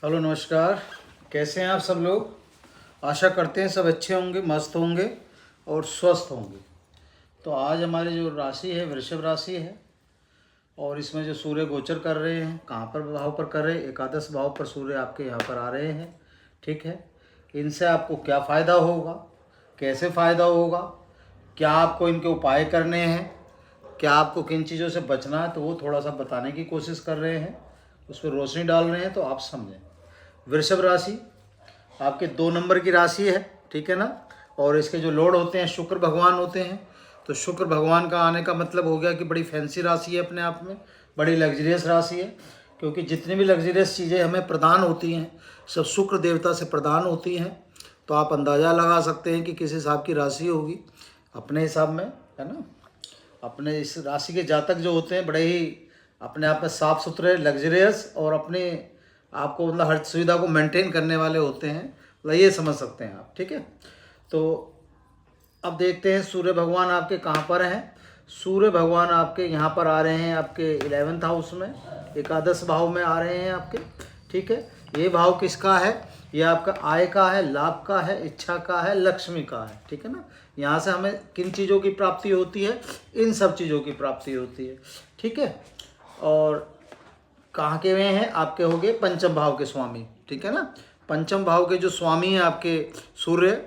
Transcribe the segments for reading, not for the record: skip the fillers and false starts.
Hello नमस्कार। कैसे हैं आप सब लोग। आशा करते हैं सब अच्छे होंगे, मस्त होंगे और स्वस्थ होंगे। तो आज हमारी जो राशि है वृषभ राशि है और इसमें जो सूर्य गोचर कर रहे हैं, कहाँ पर भाव पर कर रहे हैं, एकादश भाव पर सूर्य आपके यहाँ पर आ रहे हैं। ठीक है, इनसे आपको क्या फ़ायदा होगा, कैसे फ़ायदा होगा, क्या आपको इनके उपाय करने हैं, क्या आपको किन चीज़ों से बचना है, तो वो थोड़ा सा बताने की कोशिश कर रहे हैं, उस पर रोशनी डाल रहे हैं, तो आप समझें। वृषभ राशि आपके 2 नंबर की राशि है, ठीक है ना। और इसके जो लॉर्ड होते हैं शुक्र भगवान होते हैं। तो शुक्र भगवान का आने का मतलब हो गया कि बड़ी फैंसी राशि है, अपने आप में बड़ी लग्जरियस राशि है, क्योंकि जितनी भी लग्जरियस चीज़ें हमें प्रदान होती हैं सब शुक्र देवता से प्रदान होती हैं। तो आप अंदाज़ा लगा सकते हैं कि किस हिसाब की राशि होगी अपने हिसाब में, है ना। अपने इस राशि के जातक जो होते हैं बड़े ही अपने आप में साफ सुथरे, लग्जरियस और अपने आपको मतलब हर सुविधा को मेंटेन करने वाले होते हैं, मतलब ये समझ सकते हैं आप। ठीक है, तो अब देखते हैं सूर्य भगवान आपके कहाँ पर हैं। सूर्य भगवान आपके यहाँ पर आ रहे हैं, आपके 11th हाउस में, एकादश भाव में आ रहे हैं आपके। ठीक है, ये भाव किसका है, ये आपका आय का है, लाभ का है, इच्छा का है, लक्ष्मी का है। ठीक है ना, यहाँ से हमें किन चीज़ों की प्राप्ति होती है, इन सब चीज़ों की प्राप्ति होती है। ठीक है, और कहाँ के वे हैं, आपके हो गए पंचम भाव के स्वामी। ठीक है ना, पंचम भाव के जो स्वामी हैं आपके सूर्य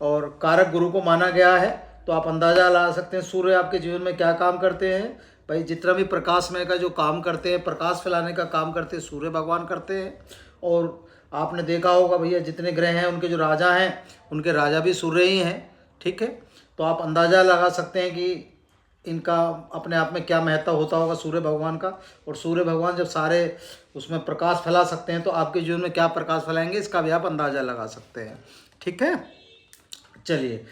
और कारक गुरु को माना गया है। तो आप अंदाज़ा लगा सकते हैं सूर्य आपके जीवन में क्या काम करते हैं। भाई जितना भी प्रकाशमय का जो काम करते हैं, प्रकाश फैलाने का काम करते हैं, सूर्य भगवान करते हैं। और आपने देखा होगा भैया जितने ग्रह हैं उनके जो राजा हैं उनके राजा भी सूर्य ही हैं। ठीक है, तो आप अंदाज़ा लगा सकते हैं कि इनका अपने आप में क्या महत्व होता होगा सूर्य भगवान का। और सूर्य भगवान जब सारे उसमें प्रकाश फैला सकते हैं तो आपके जीवन में क्या प्रकाश फैलाएंगे इसका भी आप अंदाज़ा लगा सकते हैं। ठीक है, चलिए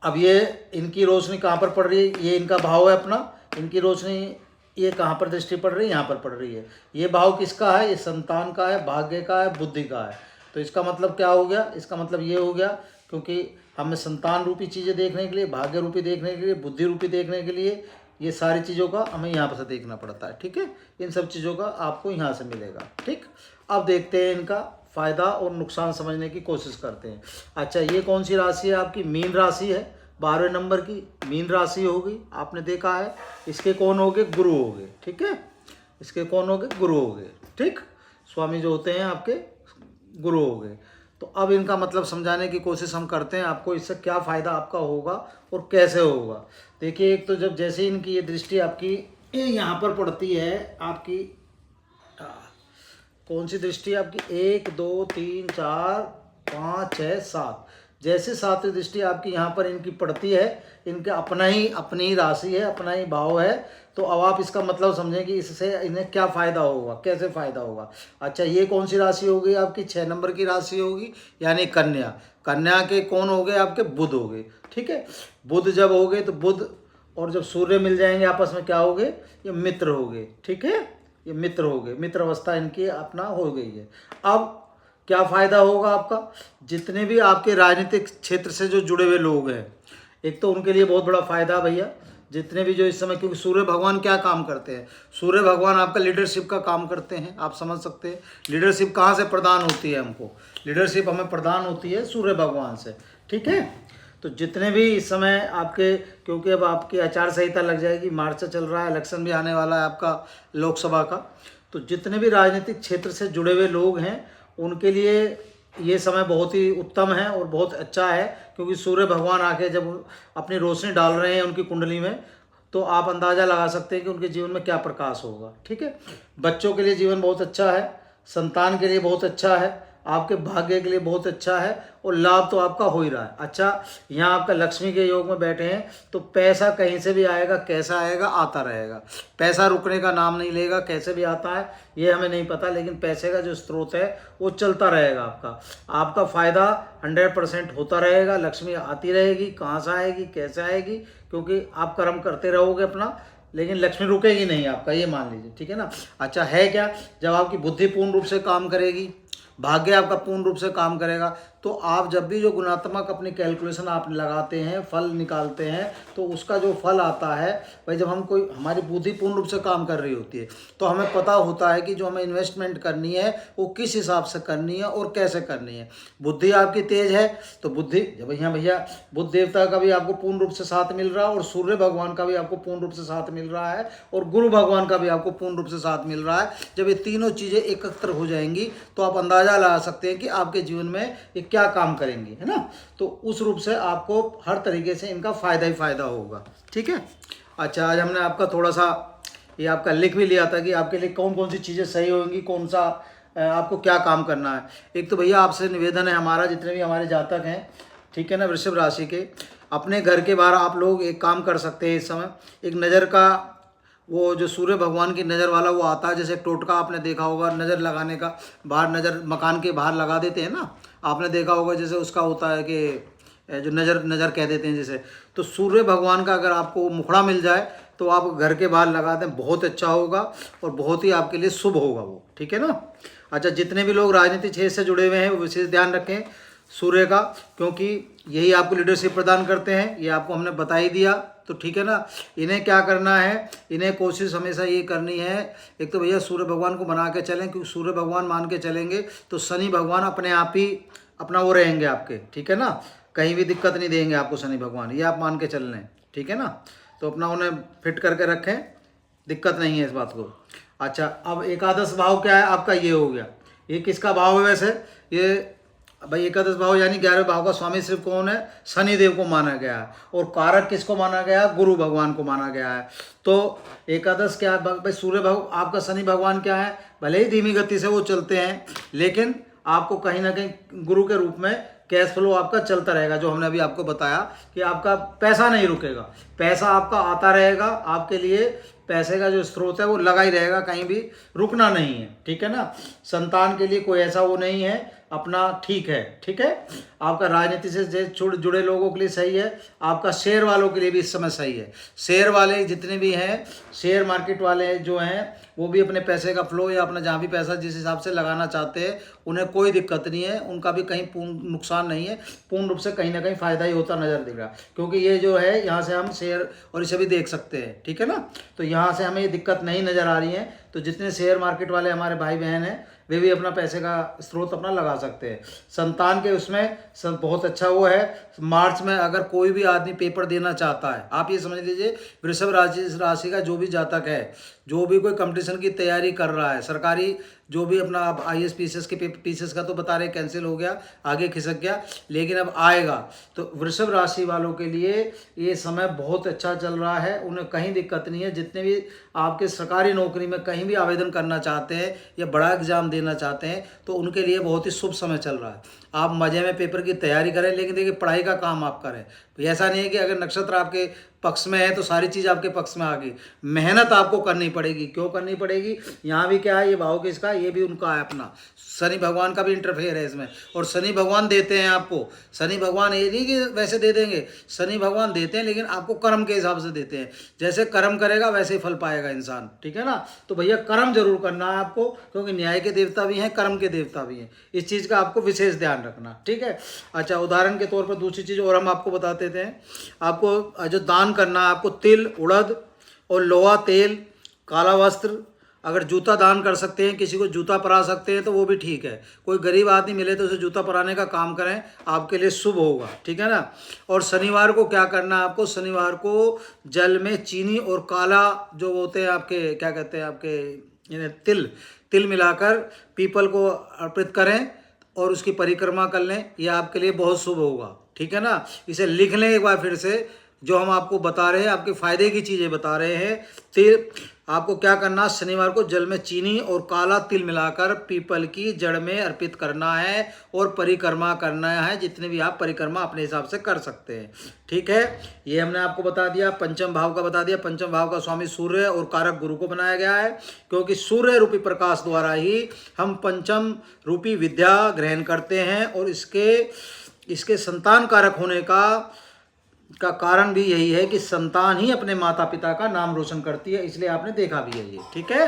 अब ये इनकी रोशनी कहाँ पर पड़ रही है, ये इनका भाव है अपना, इनकी रोशनी ये कहाँ पर दृष्टि पड़ रही है, यहाँ पर पड़ रही है। ये भाव किसका है, ये संतान का है, भाग्य का है, बुद्धि का है। तो इसका मतलब क्या हो गया, इसका मतलब ये हो गया क्योंकि हमें संतान रूपी चीज़ें देखने के लिए, भाग्य रूपी देखने के लिए, बुद्धि रूपी देखने के लिए ये सारी चीज़ों का हमें यहाँ पर से देखना पड़ता है। ठीक है, इन सब चीज़ों का आपको यहाँ से मिलेगा। ठीक, अब देखते हैं इनका फ़ायदा और नुकसान समझने की कोशिश करते हैं। अच्छा, ये कौन सी राशि है आपकी, मीन राशि है, 12वें नंबर की मीन राशि होगी। आपने देखा है इसके कौन हो गए, गुरु हो गए। ठीक है, इसके कौन हो गए, गुरु हो गए। ठीक, स्वामी जो होते हैं आपके गुरु हो गए। तो अब इनका मतलब समझाने की कोशिश हम करते हैं, आपको इससे क्या फ़ायदा आपका होगा और कैसे होगा। देखिए, एक तो जब जैसे इनकी ये दृष्टि आपकी ये यहाँ पर पड़ती है आपकी, कौन सी दृष्टि आपकी, 1 2 3 4 5 6 7, जैसे 7वीं दृष्टि आपकी यहाँ पर इनकी पड़ती है, इनके अपनी ही राशि है, अपना ही भाव है। तो अब आप इसका मतलब समझें कि इससे इन्हें क्या फ़ायदा होगा, कैसे फ़ायदा होगा। अच्छा, ये कौन सी राशि होगी आपकी, 6 नंबर की राशि होगी, यानी कन्या। कन्या के कौन हो गए आपके, बुध हो गए। ठीक है, बुध जब हो गए तो बुध और जब सूर्य मिल जाएंगे आपस में क्या हो गए, ये मित्र हो गए। ठीक है, ये मित्र हो गए, मित्र अवस्था इनकी अपना हो गई है। अब क्या फ़ायदा होगा आपका, जितने भी आपके राजनीतिक क्षेत्र से जो जुड़े हुए लोग हैं, एक तो उनके लिए बहुत बड़ा फ़ायदा भैया, जितने भी जो इस समय, क्योंकि सूर्य भगवान क्या काम करते हैं, सूर्य भगवान आपका लीडरशिप का काम करते हैं। आप समझ सकते हैं लीडरशिप कहाँ से प्रदान होती है हमको, लीडरशिप हमें प्रदान होती है सूर्य भगवान से। ठीक है, तो जितने भी इस समय आपके, क्योंकि अब आपकी आचार संहिता लग जाएगी, मार्च चल रहा है, इलेक्शन भी आने वाला है आपका लोकसभा का, तो जितने भी राजनीतिक क्षेत्र से जुड़े हुए लोग हैं उनके लिए ये समय बहुत ही उत्तम है और बहुत अच्छा है, क्योंकि सूर्य भगवान आके जब अपनी रोशनी डाल रहे हैं उनकी कुंडली में, तो आप अंदाज़ा लगा सकते हैं कि उनके जीवन में क्या प्रकाश होगा। ठीक है, बच्चों के लिए जीवन बहुत अच्छा है, संतान के लिए बहुत अच्छा है, आपके भाग्य के लिए बहुत अच्छा है और लाभ तो आपका हो ही रहा है। अच्छा, यहाँ आपका लक्ष्मी के योग में बैठे हैं तो पैसा कहीं से भी आएगा, कैसा आएगा, आता रहेगा। पैसा रुकने का नाम नहीं लेगा, कैसे भी आता है ये हमें नहीं पता, लेकिन पैसे का जो स्रोत है वो चलता रहेगा। आपका फ़ायदा 100% होता रहेगा, लक्ष्मी आती रहेगी, कहाँ से आएगी, कैसे आएगी, क्योंकि आप कर्म करते रहोगे अपना, लेकिन लक्ष्मी रुकेगी नहीं आपका, ये मान लीजिए। ठीक है ना। अच्छा, है क्या, जब आपकी बुद्धि पूर्ण रूप से काम करेगी, भाग्य आपका पूर्ण रूप से काम करेगा, तो आप जब भी जो गुणात्मक अपनी कैलकुलेशन आप लगाते हैं, फल निकालते हैं, तो उसका जो फल आता है भाई, जब हम कोई हमारी बुद्धि पूर्ण रूप से काम कर रही होती है तो हमें पता होता है कि जो हमें इन्वेस्टमेंट करनी है वो किस हिसाब से करनी है और कैसे करनी है। बुद्धि आपकी तेज है तो बुद्धि, जब भैया बुद्ध देवता का भी आपको पूर्ण रूप से साथ मिल रहा है और सूर्य भगवान का भी आपको पूर्ण रूप से साथ मिल रहा है और गुरु भगवान का भी आपको पूर्ण रूप से साथ मिल रहा है। जब ये तीनों चीज़ें एकत्र हो जाएंगी तो आप अंदाज़ा लगा सकते हैं कि आपके जीवन में ये क्या काम करेंगी, है ना। तो उस रूप से आपको हर तरीके से इनका फ़ायदा ही फ़ायदा होगा, ठीक है। अच्छा, आज हमने आपका थोड़ा सा ये आपका लिख भी लिया था कि आपके लिए कौन कौन सी चीज़ें सही होंगी, कौन सा आपको क्या काम करना है। एक तो भैया आपसे निवेदन है हमारा, जितने भी हमारे जातक हैं, ठीक है ना, वृषभ राशि के, अपने घर के बाहर आप लोग एक काम कर सकते हैं। इस समय एक नज़र का, वो जो सूर्य भगवान की नज़र वाला वो आता है, जैसे टोटका आपने देखा होगा नज़र लगाने का, बाहर नज़र मकान के बाहर लगा देते हैं ना, आपने देखा होगा, जैसे उसका होता है कि जो नज़र कह देते हैं जैसे। तो सूर्य भगवान का अगर आपको मुखड़ा मिल जाए तो आप घर के बाहर लगा दें, बहुत अच्छा होगा और बहुत ही आपके लिए शुभ होगा वो, ठीक है ना। अच्छा, जितने भी लोग राजनीतिक क्षेत्र से जुड़े हुए हैं वो विशेष ध्यान रखें सूर्य का, क्योंकि यही आपको लीडरशिप प्रदान करते हैं, ये आपको हमने बता ही दिया। तो ठीक है ना, इन्हें क्या करना है, इन्हें कोशिश हमेशा ये करनी है, एक तो भैया सूर्य भगवान को बना के चलें, क्योंकि सूर्य भगवान मान के चलेंगे तो शनि भगवान अपने आप ही अपना वो रहेंगे आपके, ठीक है ना, कहीं भी दिक्कत नहीं देंगे आपको शनि भगवान, ये आप मान के चल लें, ठीक है ना। तो अपना उन्हें फिट करके रखें, दिक्कत नहीं है इस बात को। अच्छा, अब एकादश भाव क्या है आपका, ये हो गया। ये किसका भाव है वैसे, ये भाई एकादश भाव यानी 11वें भाव का स्वामी सिर्फ कौन है, शनि देव को माना गया है, और कारक किसको माना गया है, गुरु भगवान को माना गया है। तो एकादश क्या है भाई, सूर्य भगवान आपका, शनि भगवान क्या है, भले ही धीमी गति से वो चलते हैं लेकिन आपको कहीं ना कहीं गुरु के रूप में कैश फ्लो आपका चलता रहेगा। जो हमने अभी आपको बताया कि आपका पैसा नहीं रुकेगा, पैसा आपका आता रहेगा, आपके लिए पैसे का जो स्रोत है वो लगा ही रहेगा, कहीं भी रुकना नहीं है, ठीक है ना। संतान के लिए कोई ऐसा वो नहीं है, अपना ठीक है, ठीक है। आपका राजनीति से जुड़े लोगों के लिए सही है, आपका शेयर वालों के लिए भी इस समय सही है। शेयर वाले जितने भी हैं, शेयर मार्केट वाले जो हैं, वो भी अपने पैसे का फ्लो या अपना जहाँ भी पैसा जिस हिसाब से लगाना चाहते हैं उन्हें कोई दिक्कत नहीं है, उनका भी कहीं पूर्ण नुकसान नहीं है, पूर्ण रूप से कहीं ना कहीं फ़ायदा ही होता नज़र दिख रहा, क्योंकि ये जो है यहाँ से हम शेयर और इसे भी देख सकते हैं, ठीक है ना। तो यहाँ से हमें ये दिक्कत नहीं नज़र आ रही है। तो जितने शेयर मार्केट वाले हमारे भाई बहन हैं वे भी अपना पैसे का स्रोत अपना लगा सकते हैं। संतान के उसमें सब बहुत अच्छा वो है। मार्च में अगर कोई भी आदमी पेपर देना चाहता है, आप ये समझ लीजिए वृषभ राशि का जो भी जातक है, जो भी कोई कंपटीशन की तैयारी कर रहा है, सरकारी जो भी अपना, अब IAS PCS के पीसीएस का तो बता रहे कैंसिल हो गया, आगे खिसक गया, लेकिन अब आएगा। तो वृषभ राशि वालों के लिए ये समय बहुत अच्छा चल रहा है, उन्हें कहीं दिक्कत नहीं है। जितने भी आपके सरकारी नौकरी में कहीं भी आवेदन करना चाहते हैं या बड़ा एग्जाम देना चाहते हैं तो उनके लिए बहुत ही शुभ समय चल रहा है। आप मज़े में पेपर की तैयारी करें, लेकिन देखिए पढ़ाई का काम आप करें। ऐसा नहीं है कि अगर नक्षत्र आपके पक्ष में है तो सारी चीज़ आपके पक्ष में आ गई, मेहनत आपको करनी पड़ेगी। क्यों करनी पड़ेगी, यहाँ भी क्या है, ये भाव किसका, ये भी उनका है अपना, शनि भगवान का भी इंटरफेयर है इसमें। और शनि भगवान देते हैं आपको, शनि भगवान ये नहीं कि वैसे दे देंगे, शनि भगवान देते हैं लेकिन आपको कर्म के हिसाब से देते हैं, जैसे कर्म करेगा वैसे ही फल पाएगा इंसान, ठीक है ना। तो भैया कर्म जरूर करना है आपको, क्योंकि न्याय के देवता भी हैं, कर्म के देवता भी हैं, इस चीज़ का आपको विशेष ध्यान रखना, ठीक है। अच्छा, उदाहरण के तौर पर दूसरी चीज़ और हम आपको बता देते हैं, आपको जो दान करना है, आपको तिल, उड़द और लोहा तेल, काला वस्त्र, अगर जूता दान कर सकते हैं, किसी को जूता परा सकते हैं तो वो भी ठीक है। कोई गरीब आदमी मिले तो उसे जूता पराने का काम करें, आपके लिए शुभ होगा, ठीक है ना। और शनिवार को क्या करना है आपको, शनिवार को जल में चीनी और काला जो होते हैं आपके, क्या कहते हैं आपके, तिल मिलाकर पीपल को अर्पित करें और उसकी परिक्रमा कर लें, यह आपके लिए बहुत शुभ होगा, ठीक है ना। इसे लिख लें एक बार फिर से, जो हम आपको बता रहे हैं, आपके फ़ायदे की चीज़ें बता रहे हैं। तिल आपको क्या करना, शनिवार को जल में चीनी और काला तिल मिलाकर पीपल की जड़ में अर्पित करना है और परिक्रमा करना है, जितने भी आप परिक्रमा अपने हिसाब से कर सकते हैं, ठीक है। ये हमने आपको बता दिया। पंचम भाव का बता दिया, पंचम भाव का स्वामी सूर्य और कारक गुरु को बनाया गया है, क्योंकि सूर्य रूपी प्रकाश द्वारा ही हम पंचम रूपी विद्या ग्रहण करते हैं, और इसके संतान कारक होने का कारण भी यही है कि संतान ही अपने माता पिता का नाम रोशन करती है, इसलिए आपने देखा भी है ये, ठीक है।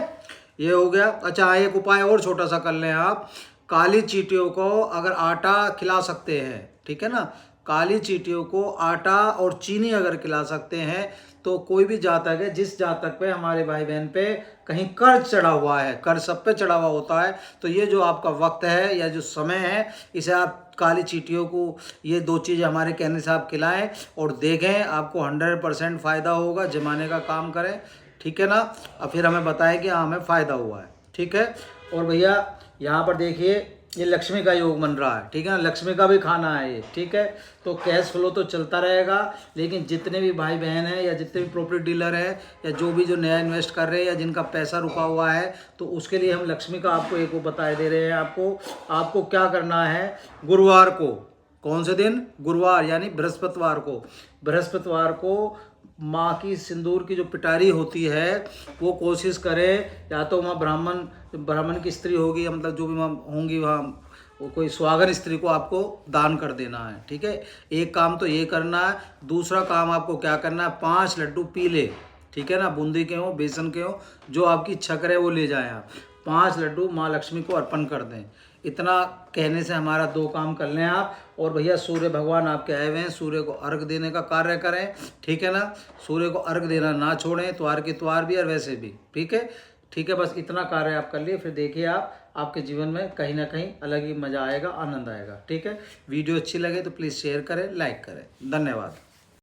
ये हो गया। अच्छा, एक उपाय और छोटा सा कर लें आप, काली चींटियों को अगर आटा खिला सकते हैं, ठीक है ना, काली चींटियों को आटा और चीनी अगर खिला सकते हैं, तो कोई भी जातक है, जिस जातक पे हमारे भाई बहन पे कहीं कर्ज चढ़ा हुआ है, कर्ज सब पे चढ़ा हुआ होता है, तो ये जो आपका वक्त है या जो समय है, इसे आप काली चींटियों को ये 2 चीज़ हमारे कहने से आप खिलाएं और देखें, आपको 100% फ़ायदा होगा। जमाने का काम करें, ठीक है ना, और फिर हमें बताएं कि हाँ हमें फ़ायदा हुआ है, ठीक है। और भैया यहाँ पर देखिए ये लक्ष्मी का योग बन रहा है, ठीक है ना, लक्ष्मी का भी खाना है ये, ठीक है। तो कैश फ्लो तो चलता रहेगा, लेकिन जितने भी भाई बहन हैं या जितने भी प्रॉपर्टी डीलर हैं या जो भी जो नया इन्वेस्ट कर रहे हैं या जिनका पैसा रुका हुआ है, तो उसके लिए हम लक्ष्मी का आपको एक वो बता दे रहे हैं। आपको क्या करना है, गुरुवार को, कौन से दिन, गुरुवार यानी बृहस्पतिवार को माँ की सिंदूर की जो पिटारी होती है वो कोशिश करें, या तो वहाँ ब्राह्मण की स्त्री होगी या मतलब जो भी वहाँ होंगी, वहाँ वो कोई सुहागन स्त्री को आपको दान कर देना है, ठीक है। एक काम तो ये करना है। दूसरा काम आपको क्या करना है, 5 लड्डू पीले, ठीक है ना, बूंदी के हो, बेसन के हो, जो आपकी इच्छा करे वो ले जाएं आप। 5 लड्डू माँ लक्ष्मी को अर्पण कर दें। इतना कहने से हमारा 2 काम कर लें आप। और भैया सूर्य भगवान आपके आए हुए हैं, सूर्य को अर्घ देने का कार्य करें, ठीक है ना, सूर्य को अर्घ देना ना छोड़ें, त्वार की त्वार भी और वैसे भी, ठीक है, ठीक है। बस इतना कार्य आप कर लिए, फिर देखिए आपके जीवन में कहीं ना कहीं अलग ही मज़ा आएगा, आनंद आएगा, ठीक है। वीडियो अच्छी लगे तो प्लीज़ शेयर करें, लाइक करें। धन्यवाद।